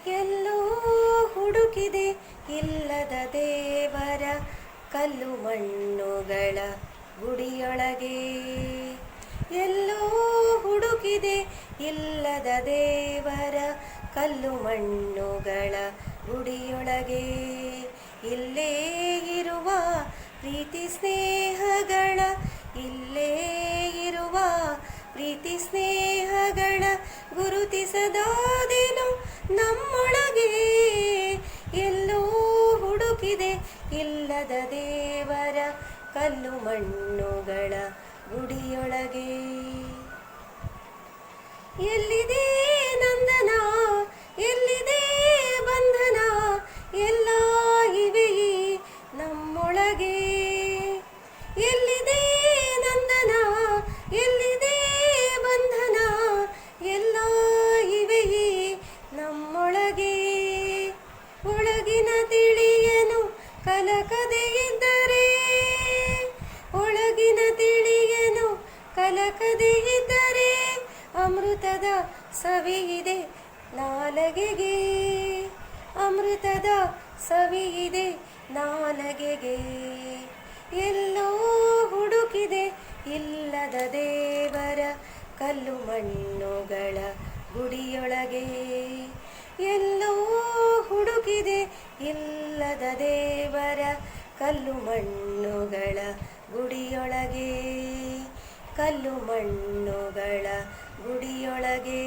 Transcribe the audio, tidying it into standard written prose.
ಎಲ್ಲೋ ಹುಡುಕಿದೆ ಇಲ್ಲದ ದೇವರ ಕಲ್ಲು ಮಣ್ಣುಗಳ ಗುಡಿಯೊಳಗೆ. ಎಲ್ಲೋ ಹುಡುಕಿದೆ ಇಲ್ಲದ ದೇವರ ಕಲ್ಲು ಮಣ್ಣುಗಳ ಗುಡಿಯೊಳಗೆ. ಇಲ್ಲೇ ಇರುವ ಪ್ರೀತಿ ಸ್ನೇಹಗಳ, ಇಲ್ಲೇ ಇರುವ ಪ್ರೀತಿ ಸ್ನೇಹಗಳ ಗುರುತಿಸದಾದೇನು ನಮ್ಮೊಳಗೆ. ಎಲ್ಲೋ ಹುಡುಕಿದೆ ಇಲ್ಲದ ದೇವರ ಕಲ್ಲು ಮಣ್ಣುಗಳ ಗುಡಿಯೊಳಗೆ. ಎಲ್ಲಿದೆ ನಂದನ, ಎಲ್ಲಿದೆ ಬಂಧನ, ಎಲ್ಲ ಇವೆ ಈ ನಮ್ಮೊಳಗೆ. ಎಲ್ಲಿದೆ ನಂದನ, ಎಲ್ಲಿದೆ ಬಂಧನ, ಎಲ್ಲ ಇವೆ ಈ ನಮ್ಮೊಳಗೆ. ಒಳಗಿನ ತಿಳಿಯನು ಕಲಕದೆ ಇದ್ದರೆ, ಒಳಗಿನ ತಿಳಿಯನು ಕಲಕದೆ ಇದ್ದರೆ, ಅಮೃತದ ಸವಿಯಿದೆ ನಾಲಗೆಗೆ, ಅಮೃತದ ಸವಿಯಿದೆ ನಾಲಗೆಗೆ. ಎಲ್ಲೋ ಹುಡುಕಿದೆ ಇಲ್ಲದ ದೇವರ ಕಲ್ಲು ಮಣ್ಣುಗಳ ಗುಡಿಯೊಳಗೆ. ಎಲ್ಲೋ ಹುಡುಕಿದೆ ಇಲ್ಲದ ದೇವರ ಕಲ್ಲು ಮಣ್ಣುಗಳ ಗುಡಿಯೊಳಗೆ, ಕಲ್ಲು ಮಣ್ಣುಗಳ ಗುಡಿಯೊಳಗೆ.